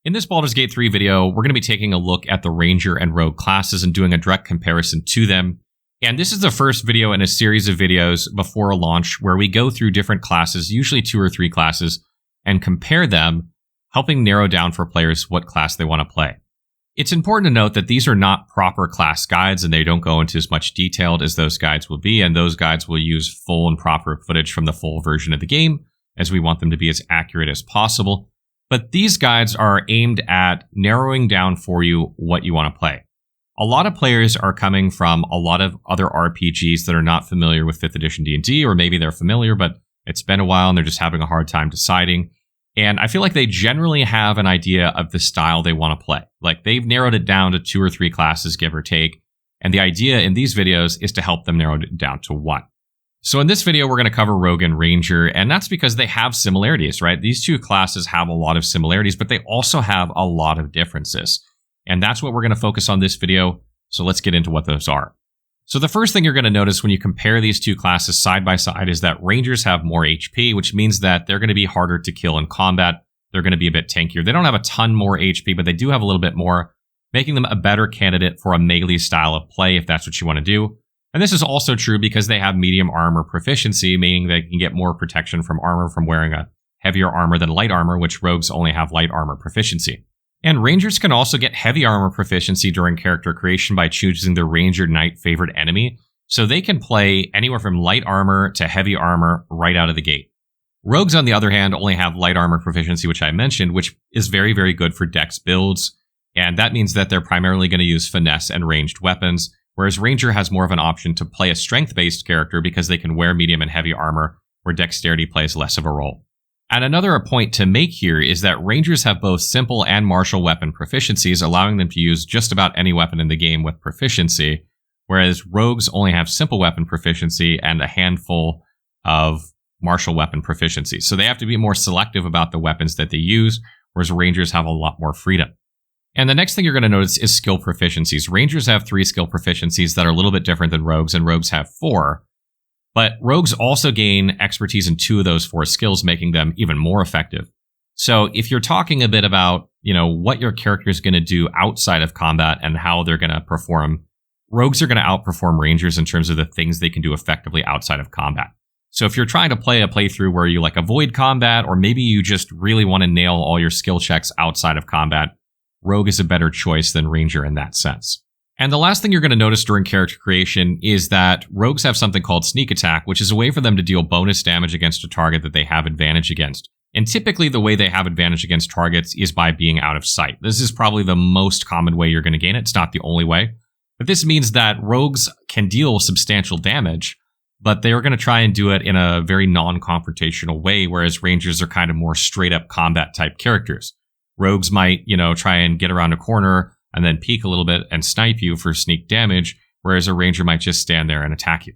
In this Baldur's Gate 3 video, we're going to be taking a look at the Ranger and Rogue classes and doing a direct comparison to them. And this is the first video in a series of videos before a launch where we go through different classes, usually 2 or 3 classes, and compare them, helping narrow down for players what class they want to play. It's important to note that these are not proper class guides and they don't go into as much detail as those guides will be, and those guides will use full and proper footage from the full version of the game, as we want them to be as accurate as possible. But these guides are aimed at narrowing down for you what you want to play. A lot of players are coming from a lot of other RPGs that are not familiar with 5th edition D&D, or maybe they're familiar, but it's been a while and they're just having a hard time deciding. And I feel like they generally have an idea of the style they want to play. Like, they've narrowed it down to 2 or 3 classes, give or take. And the idea in these videos is to help them narrow it down to 1. So in this video, we're going to cover Rogue and Ranger, and that's because they have similarities, right? These 2 classes have a lot of similarities, but they also have a lot of differences. And that's what we're going to focus on this video. So let's get into what those are. So the first thing you're going to notice when you compare these 2 classes side by side is that Rangers have more HP, which means that they're going to be harder to kill in combat. They're going to be a bit tankier. They don't have a ton more HP, but they do have a little bit more, making them a better candidate for a melee style of play if that's what you want to do. And this is also true because they have medium armor proficiency, meaning they can get more protection from armor from wearing a heavier armor than light armor, which rogues only have light armor proficiency. And Rangers can also get heavy armor proficiency during character creation by choosing the Ranger Knight favorite enemy, so they can play anywhere from light armor to heavy armor right out of the gate. Rogues, on the other hand, only have light armor proficiency, which I mentioned, which is very, very good for dex builds, and that means that they're primarily going to use finesse and ranged weapons, whereas Ranger has more of an option to play a strength-based character because they can wear medium and heavy armor, where dexterity plays less of a role. And another point to make here is that Rangers have both simple and martial weapon proficiencies, allowing them to use just about any weapon in the game with proficiency, whereas Rogues only have simple weapon proficiency and a handful of martial weapon proficiency. So they have to be more selective about the weapons that they use, whereas Rangers have a lot more freedom. And the next thing you're going to notice is skill proficiencies. Rangers have 3 skill proficiencies that are a little bit different than Rogues, and Rogues have 4. But Rogues also gain expertise in 2 of those 4 skills, making them even more effective. So if you're talking a bit about, what your character is going to do outside of combat and how they're going to perform, Rogues are going to outperform Rangers in terms of the things they can do effectively outside of combat. So if you're trying to play a playthrough where you avoid combat, or maybe you just really want to nail all your skill checks outside of combat, Rogue is a better choice than Ranger in that sense. And the last thing you're going to notice during character creation is that Rogues have something called Sneak Attack, which is a way for them to deal bonus damage against a target that they have advantage against. And typically the way they have advantage against targets is by being out of sight. This is probably the most common way you're going to gain it. It's not the only way. But this means that Rogues can deal substantial damage, but they are going to try and do it in a very non-confrontational way, whereas Rangers are kind of more straight-up combat type characters. Rogues might, try and get around a corner and then peek a little bit and snipe you for sneak damage, whereas a Ranger might just stand there and attack you.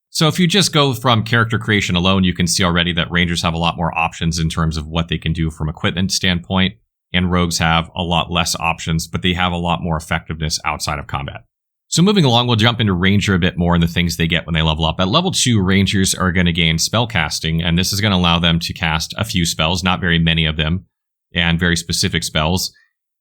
So if you just go from character creation alone, you can see already that Rangers have a lot more options in terms of what they can do from equipment standpoint, and Rogues have a lot less options, but they have a lot more effectiveness outside of combat. So moving along, we'll jump into Ranger a bit more and the things they get when they level up. At level 2, Rangers are going to gain spellcasting, and this is going to allow them to cast a few spells, not very many of them, and very specific spells.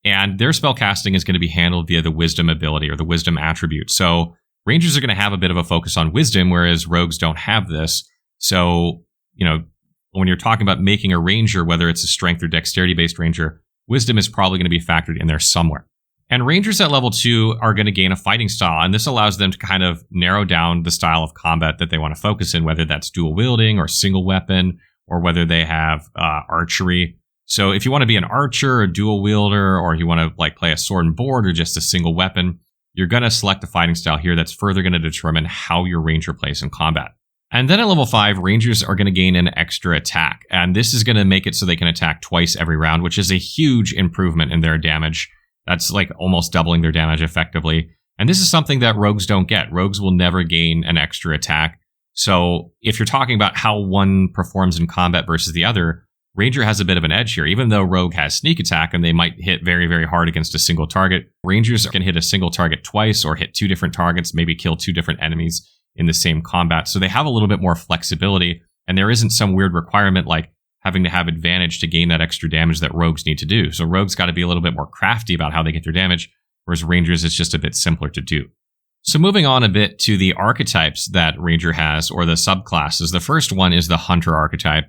And their spell casting is going to be handled via the Wisdom ability or the Wisdom attribute. So Rangers are going to have a bit of a focus on Wisdom, whereas Rogues don't have this. So, when you're talking about making a Ranger, whether it's a Strength or Dexterity-based Ranger, Wisdom is probably going to be factored in there somewhere. And Rangers at level 2 are going to gain a fighting style, and this allows them to kind of narrow down the style of combat that they want to focus in, whether that's dual wielding or single weapon, or whether they have archery. So if you want to be an archer, a dual wielder, or you want to play a sword and board or just a single weapon, you're going to select a fighting style here that's further going to determine how your Ranger plays in combat. And then at level 5, Rangers are going to gain an extra attack, and this is going to make it so they can attack twice every round, which is a huge improvement in their damage. That's almost doubling their damage effectively. And this is something that Rogues don't get. Rogues will never gain an extra attack. So if you're talking about how one performs in combat versus the other, Ranger has a bit of an edge here. Even though Rogue has sneak attack and they might hit very, very hard against a single target, Rangers can hit a single target twice or hit 2 different targets, maybe kill 2 different enemies in the same combat. So they have a little bit more flexibility, and there isn't some weird requirement like having to have advantage to gain that extra damage that rogues need to do. So rogues got to be a little bit more crafty about how they get their damage, whereas rangers, it's just a bit simpler to do. So moving on a bit to the archetypes that ranger has, or the subclasses. The first one is the hunter archetype.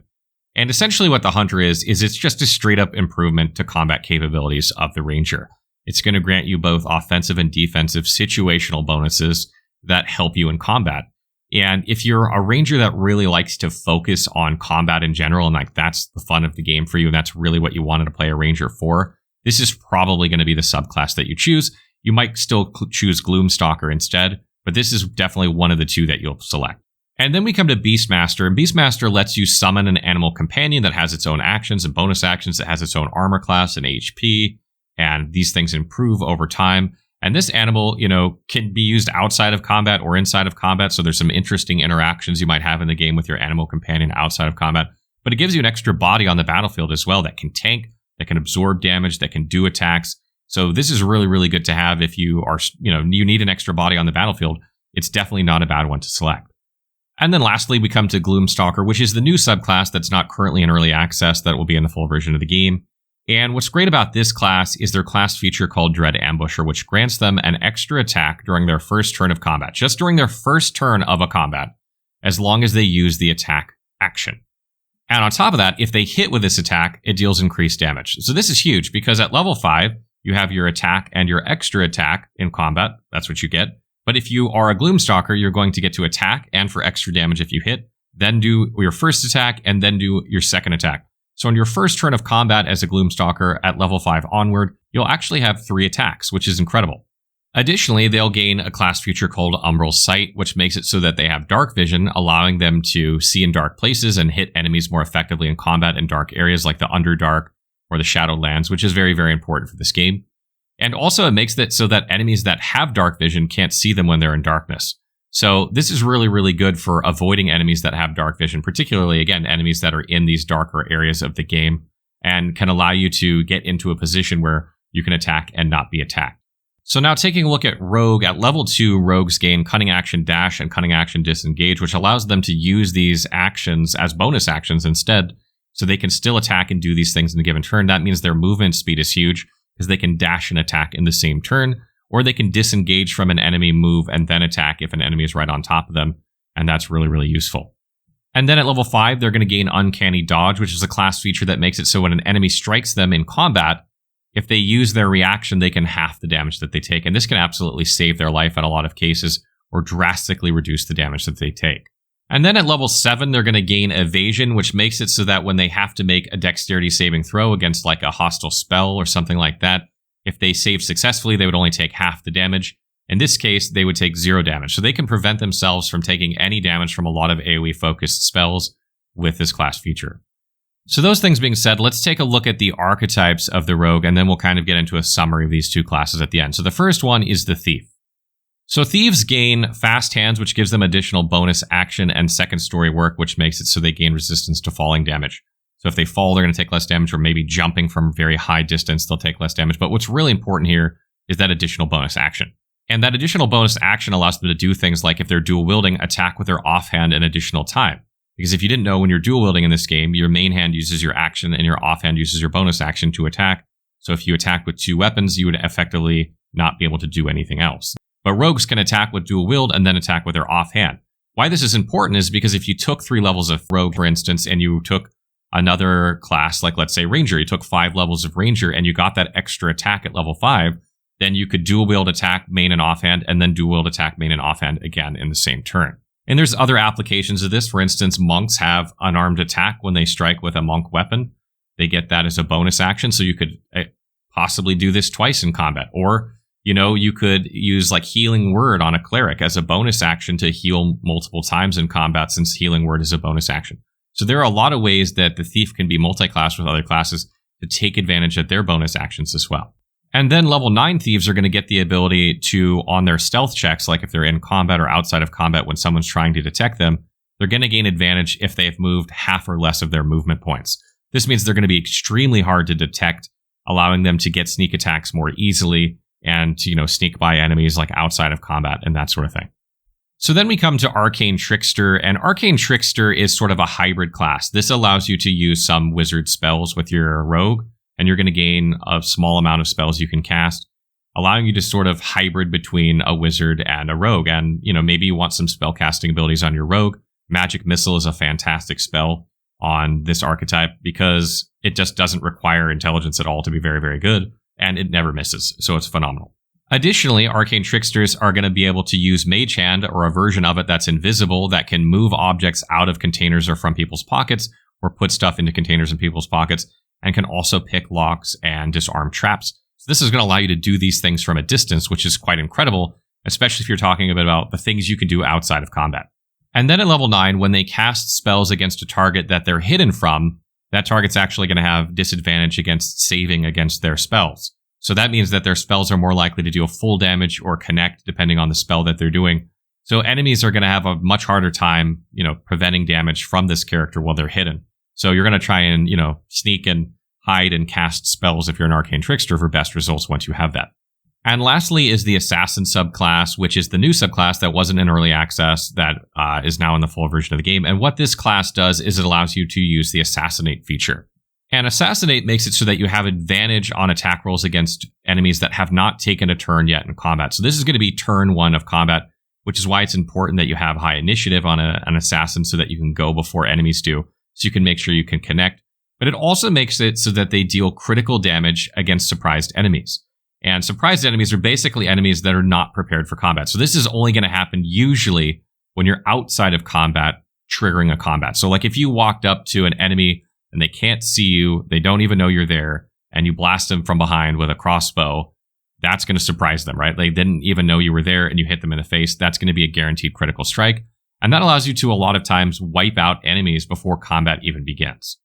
And essentially what the hunter is it's just a straight up improvement to combat capabilities of the ranger. It's going to grant you both offensive and defensive situational bonuses that help you in combat. And if you're a ranger that really likes to focus on combat in general, and like that's the fun of the game for you, and that's really what you wanted to play a ranger for, this is probably going to be the subclass that you choose. You might still choose Gloomstalker instead, but this is definitely one of the two that you'll select. And then we come to Beastmaster, and Beastmaster lets you summon an animal companion that has its own actions and bonus actions, that has its own armor class and HP, and these things improve over time. And this animal, can be used outside of combat or inside of combat, so there's some interesting interactions you might have in the game with your animal companion outside of combat. But it gives you an extra body on the battlefield as well that can tank, that can absorb damage, that can do attacks. So this is really, really good to have if you are, you need an extra body on the battlefield. It's definitely not a bad one to select. And then lastly, we come to Gloomstalker, which is the new subclass that's not currently in early access, that will be in the full version of the game. And what's great about this class is their class feature called Dread Ambusher, which grants them an extra attack during their first turn of combat, just during their first turn of a combat, as long as they use the attack action. And on top of that, if they hit with this attack, it deals increased damage. So this is huge because at level 5, you have your attack and your extra attack in combat. That's what you get. But if you are a Gloomstalker, you're going to get to attack and for extra damage if you hit, then do your first attack and then do your second attack. So on your first turn of combat as a Gloomstalker at level 5 onward, you'll actually have 3 attacks, which is incredible. Additionally, they'll gain a class feature called Umbral Sight, which makes it so that they have dark vision, allowing them to see in dark places and hit enemies more effectively in combat in dark areas like the Underdark or the Shadowlands, which is very, very important for this game. And also it makes it so that enemies that have dark vision can't see them when they're in darkness. So this is really, really good for avoiding enemies that have dark vision, particularly, again, enemies that are in these darker areas of the game, and can allow you to get into a position where you can attack and not be attacked. So now taking a look at Rogue, at level 2, Rogues gain Cunning Action Dash and Cunning Action Disengage, which allows them to use these actions as bonus actions instead, so they can still attack and do these things in a given turn. That means their movement speed is huge, because they can dash and attack in the same turn, or they can disengage from an enemy, move, and then attack if an enemy is right on top of them, and that's really, really useful. And then at level 5, they're going to gain Uncanny Dodge, which is a class feature that makes it so when an enemy strikes them in combat, if they use their reaction, they can half the damage that they take, and this can absolutely save their life in a lot of cases, or drastically reduce the damage that they take. And then at level 7, they're going to gain Evasion, which makes it so that when they have to make a dexterity saving throw against like a hostile spell or something like that, if they save successfully, they would only take half the damage. In this case, they would take 0 damage. So they can prevent themselves from taking any damage from a lot of AoE-focused spells with this class feature. So those things being said, let's take a look at the archetypes of the Rogue, and then we'll kind of get into a summary of these two classes at the end. So the first one is the Thief. So Thieves gain Fast Hands, which gives them additional bonus action and second story work, which makes it so they gain resistance to falling damage. So if they fall, they're going to take less damage, or maybe jumping from very high distance, they'll take less damage. But what's really important here is that additional bonus action. And that additional bonus action allows them to do things like, if they're dual wielding, attack with their offhand an additional time. Because if you didn't know, when you're dual wielding in this game, your main hand uses your action and your offhand uses your bonus action to attack. So if you attack with 2 weapons, you would effectively not be able to do anything else. But rogues can attack with dual wield and then attack with their offhand. Why this is important is because if you took 3 levels of rogue, for instance, and you took another class, like let's say Ranger, you took 5 levels of Ranger and you got that extra attack at level 5, then you could dual wield attack main and offhand, and then dual wield attack main and offhand again in the same turn. And there's other applications of this. For instance, monks have unarmed attack when they strike with a monk weapon. They get that as a bonus action, so you could possibly do this twice in combat. Or, you could use like Healing Word on a cleric as a bonus action to heal multiple times in combat, since Healing Word is a bonus action. So there are a lot of ways that the Thief can be multi-class with other classes to take advantage of their bonus actions as well. And then level 9 Thieves are going to get the ability to, on their stealth checks, like if they're in combat or outside of combat when someone's trying to detect them, they're going to gain advantage if they've moved half or less of their movement points. This means they're going to be extremely hard to detect, allowing them to get sneak attacks more easily and to, sneak by enemies like outside of combat and that sort of thing. So then we come to Arcane Trickster, and Arcane Trickster is sort of a hybrid class. This allows you to use some wizard spells with your rogue, and you're going to gain a small amount of spells you can cast, allowing you to sort of hybrid between a wizard and a rogue. And, maybe you want some spell casting abilities on your rogue. Magic Missile is a fantastic spell on this archetype because it just doesn't require intelligence at all to be very, very good, and it never misses, so it's phenomenal. Additionally, Arcane Tricksters are going to be able to use Mage Hand, or a version of it that's invisible, that can move objects out of containers or from people's pockets, or put stuff into containers in people's pockets, and can also pick locks and disarm traps. So this is going to allow you to do these things from a distance, which is quite incredible, especially if you're talking about the things you can do outside of combat. And then at level 9, when they cast spells against a target that they're hidden from, that target's actually going to have disadvantage against saving against their spells. So that means that their spells are more likely to deal full damage or connect, depending on the spell that they're doing. So enemies are going to have a much harder time, preventing damage from this character while they're hidden. So you're going to try and, sneak and hide and cast spells if you're an Arcane Trickster for best results once you have that. And lastly is the Assassin subclass, which is the new subclass that wasn't in early access, that is now in the full version of the game. And what this class does is it allows you to use the Assassinate feature. And Assassinate makes it so that you have advantage on attack rolls against enemies that have not taken a turn yet in combat. So this is going to be turn 1 of combat, which is why it's important that you have high initiative on an assassin so that you can go before enemies do, so you can make sure you can connect. But it also makes it so that they deal critical damage against surprised enemies. And surprised enemies are basically enemies that are not prepared for combat. So this is only going to happen usually when you're outside of combat, triggering a combat. So like if you walked up to an enemy and they can't see you, they don't even know you're there, and you blast them from behind with a crossbow, that's going to surprise them, right? They didn't even know you were there, and you hit them in the face. That's going to be a guaranteed critical strike. And that allows you to, a lot of times, wipe out enemies before combat even begins.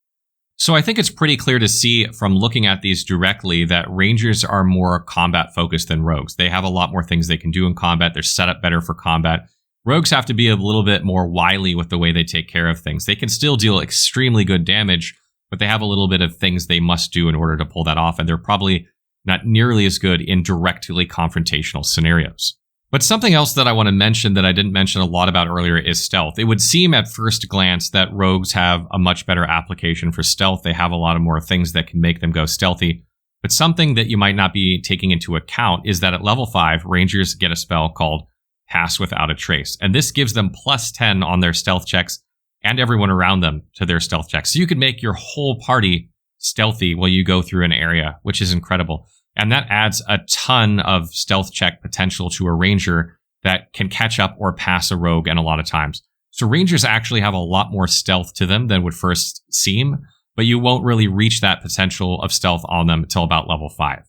So I think it's pretty clear to see from looking at these directly that Rangers are more combat focused than Rogues. They have a lot more things they can do in combat. They're set up better for combat. Rogues have to be a little bit more wily with the way they take care of things. They can still deal extremely good damage, but they have a little bit of things they must do in order to pull that off, and they're probably not nearly as good in directly confrontational scenarios. But something else that I want to mention that I didn't mention a lot about earlier is stealth. It would seem at first glance that Rogues have a much better application for stealth. They have a lot of more things that can make them go stealthy. But something that you might not be taking into account is that at level 5, Rangers get a spell called Pass Without a Trace. And this gives them +10 on their stealth checks and everyone around them to their stealth checks. So you could make your whole party stealthy while you go through an area, which is incredible. And that adds a ton of stealth check potential to a Ranger that can catch up or pass a Rogue and a lot of times. So Rangers actually have a lot more stealth to them than would first seem, but you won't really reach that potential of stealth on them until about level 5.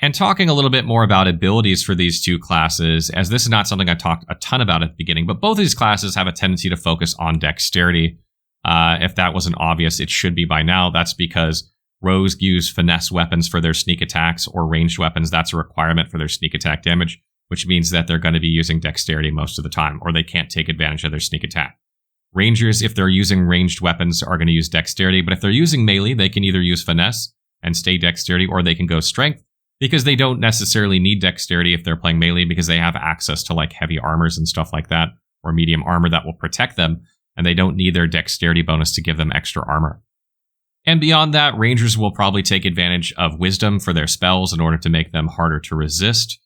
And talking a little bit more about abilities for these two classes, as this is not something I talked a ton about at the beginning, but both of these classes have a tendency to focus on dexterity. If that wasn't obvious, it should be by now. That's because Rogues use finesse weapons for their sneak attacks, or ranged weapons. That's a requirement for their sneak attack damage, which means that they're going to be using dexterity most of the time, or they can't take advantage of their sneak attack. Rangers, if they're using ranged weapons, are going to use dexterity, but if they're using melee, they can either use finesse and stay dexterity, or they can go strength, because they don't necessarily need dexterity if they're playing melee, because they have access to like heavy armors and stuff like that, or medium armor that will protect them, and they don't need their dexterity bonus to give them extra armor. And beyond that, Rangers will probably take advantage of wisdom for their spells in order to make them harder to resist.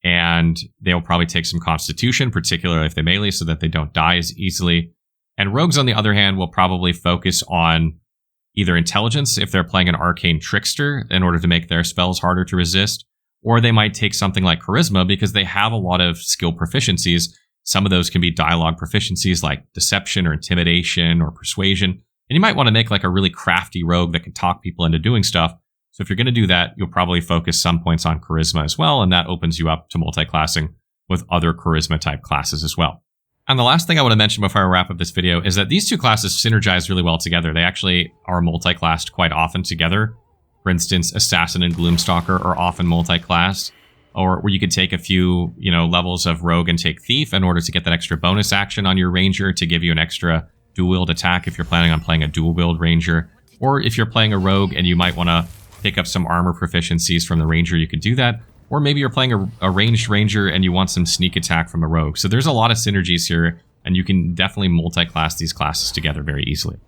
And they'll probably take some constitution, particularly if they melee, so that they don't die as easily. And Rogues, on the other hand, will probably focus on either intelligence if they're playing an Arcane Trickster in order to make their spells harder to resist, or they might take something like Charisma because they have a lot of skill proficiencies. Some of those can be dialogue proficiencies like Deception or Intimidation or Persuasion. And you might want to make like a really crafty rogue that can talk people into doing stuff. So if you're going to do that, you'll probably focus some points on charisma as well, and that opens you up to multi-classing with other charisma type classes as well. And the last thing I want to mention before I wrap up this video is that these two classes synergize really well together. They actually are multi-classed quite often together. For instance, Assassin and Gloomstalker are often multi-classed, or where you could take a few, levels of rogue and take thief in order to get that extra bonus action on your ranger to give you an extra dual wield attack if you're planning on playing a dual wield ranger, or if you're playing a rogue and you might want to pick up some armor proficiencies from the ranger, you could do that. or maybe you're playing a ranged ranger and you want some sneak attack from a rogue. So there's a lot of synergies here, and you can definitely multi-class these classes together very easily.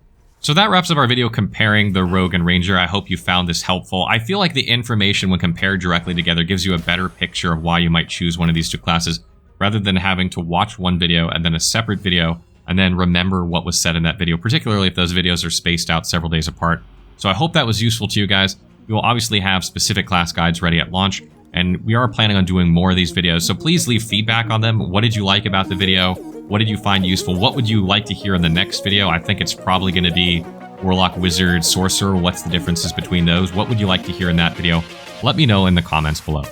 So that wraps up our video comparing the rogue and ranger. I hope you found this helpful. I feel like the information when compared directly together gives you a better picture of why you might choose one of these two classes, rather than having to watch one video and then a separate video and then remember what was said in that video, particularly if those videos are spaced out several days apart. So I hope that was useful to you guys. We will obviously have specific class guides ready at launch, and we are planning on doing more of these videos, so please leave feedback on them. What did you like about the video? What did you find useful? What would you like to hear in the next video? I think it's probably going to be Warlock, Wizard, Sorcerer. What's the differences between those? What would you like to hear in that video? Let me know in the comments below.